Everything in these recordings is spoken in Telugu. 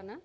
మాట్లాడానా?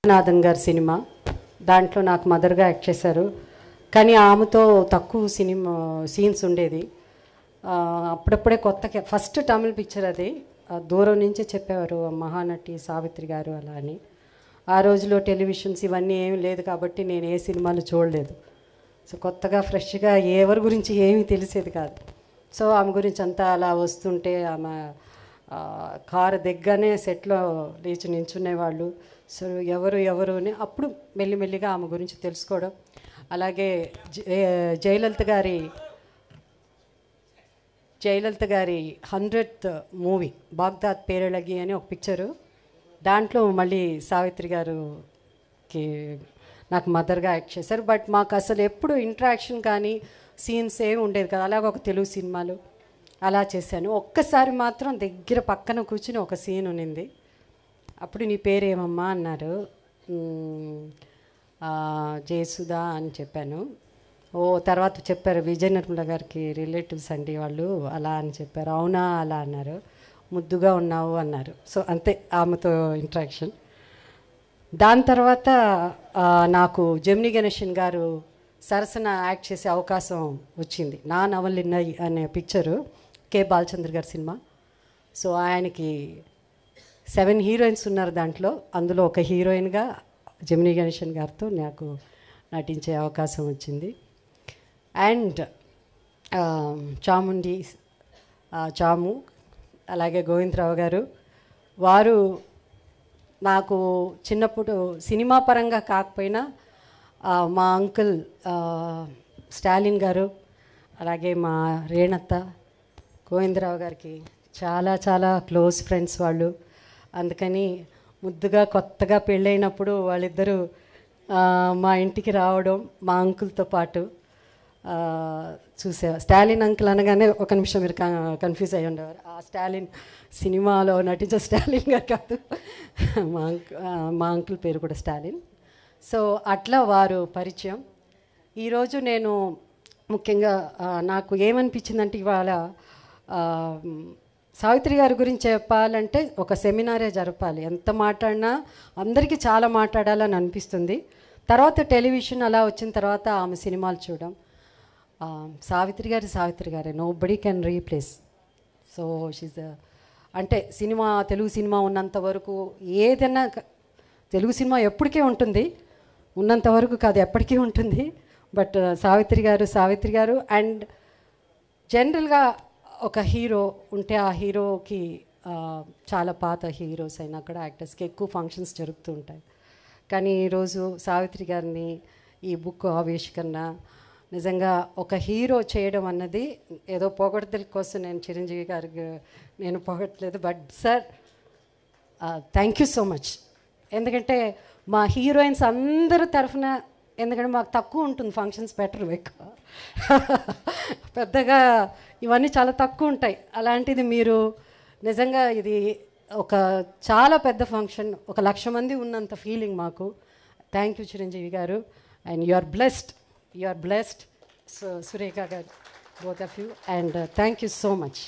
నాథన్ గారి సినిమా, దాంట్లో నాకు మదర్గా యాక్ట్ చేశారు. కానీ ఆమెతో తక్కువ సీన్స్ ఉండేది. అప్పుడప్పుడే కొత్తగా ఫస్ట్ తమిళ్ పిక్చర్ అది. దూరం నుంచే చెప్పేవారు మహానటి సావిత్రి గారు అలా అని. ఆ రోజులో టెలివిజన్స్ ఇవన్నీ ఏమీ లేదు కాబట్టి నేను ఏ సినిమాలు చూడలేదు. సో కొత్తగా ఫ్రెష్గా ఎవరి గురించి ఏమీ తెలిసేది కాదు. సో ఆమె గురించి అంతా అలా వస్తుంటే ఆమె కారు దిగ్గానే సెట్లో లేచి నించునేవాళ్ళు. సో ఎవరు అని అప్పుడు మెల్లిమెల్లిగా ఆమె గురించి తెలుసుకోవడం. అలాగే జయలలిత గారి 100th మూవీ బాగ్దాద్ పేరళగి అని ఒక పిక్చరు. దాంట్లో మళ్ళీ సావిత్రి గారుకి నాకు మదర్గా యాక్ట్ చేశారు. బట్ మాకు అసలు ఎప్పుడు ఇంట్రాక్షన్ కానీ సీన్స్ ఏమి ఉండేది కదా. అలాగే ఒక తెలుగు సినిమాలు అలా చేశాను. ఒక్కసారి మాత్రం దగ్గర పక్కన కూర్చుని ఒక సీన్ ఉన్నింది. అప్పుడు నీ పేరేమమ్మా అన్నారు. జయసుధా అని చెప్పాను. తర్వాత చెప్పారు విజయ నిర్మల గారికి రిలేటివ్స్ అండి వాళ్ళు అలా అని చెప్పారు. అవునా అలా అన్నారు. ముద్దుగా ఉన్నావు అన్నారు. సో అంతే ఆమెతో ఇంట్రాక్షన్. దాని తర్వాత నాకు జెమిని గణేషన్ గారు సరసన యాక్ట్ చేసే అవకాశం వచ్చింది. నా నవలిన్నయి అనే పిక్చరు, కే బాలచంద్ర గారి సినిమా. సో ఆయనకి 7 హీరోయిన్స్ ఉన్నారు దాంట్లో. అందులో ఒక హీరోయిన్గా జెమిని గణేషన్ గారితో నాకు నటించే అవకాశం వచ్చింది. అండ్ చాము అలాగే గోవిందరావు గారు, వారు నాకు చిన్నప్పుడు సినిమా పరంగా కాకపోయినా మా అంకుల్ స్టాలిన్ గారు, అలాగే మా రేణత్త, గోవిందరావు గారికి చాలా చాలా క్లోజ్ ఫ్రెండ్స్ వాళ్ళు. అందుకని ముద్దుగా కొత్తగా పెళ్ళైనప్పుడు వాళ్ళిద్దరూ మా ఇంటికి రావడం మా అంకుల్తో పాటు చూసే. స్టాలిన్ అంకుల్ అనగానే ఒక నిమిషం మీరు కన్ఫ్యూజ్ అయ్యి ఉండేవారు. ఆ స్టాలిన్ సినిమాలో నటించే స్టాలిన్ గారు కాదు, మా అంకుల్ పేరు కూడా స్టాలిన్. సో అట్లా వారు పరిచయం. ఈరోజు నేను ముఖ్యంగా నాకు ఏమనిపించిందంటే ఇవాళ సావిత్రి గారి గురించి చెప్పాలంటే ఒక సెమినారే జరపాలి. ఎంత మాట్లాడినా అందరికీ చాలా మాట్లాడాలని అనిపిస్తుంది. తర్వాత టెలివిజన్ అలా వచ్చిన తర్వాత ఆమె సినిమాలు చూడడం, సావిత్రి గారే nobody can replace. So she's అంటే తెలుగు సినిమా ఉన్నంత వరకు ఏదైనా తెలుగు సినిమా ఎప్పటికీ ఉంటుంది, ఉన్నంత వరకు కాదు ఎప్పటికీ ఉంటుంది. బట్ సావిత్రి గారు అండ్ జనరల్గా ఒక హీరో ఉంటే ఆ హీరోకి చాలా పాత హీరోస్ అయినా కూడా యాక్టర్స్కి ఎక్కువ ఫంక్షన్స్ జరుగుతూ ఉంటాయి. కానీ ఈరోజు సావిత్రి గారిని ఈ బుక్ ఆవిష్కరణ నిజంగా ఒక హీరో చేయడం అన్నది ఏదో పొగడ్తల కోసం నేను చిరంజీవి గారికి నేను పొగట్లేదు. But sir thank you so much. ఎందుకంటే మా హీరోయిన్స్ అందరి తరఫున, ఎందుకంటే మాకు తక్కువ ఉంటుంది ఫంక్షన్స్, బెటర్ ఎక్కువ పెద్దగా ఇవన్నీ చాలా తక్కువ ఉంటాయి. అలాంటిది మీరు నిజంగా ఇది ఒక చాలా పెద్ద ఫంక్షన్, 1,00,000 మంది ఉన్నంత ఫీలింగ్ మాకు. Thank you Chiranjeevi garu. And you are blessed Surekha garu, both of you. And thank you so much.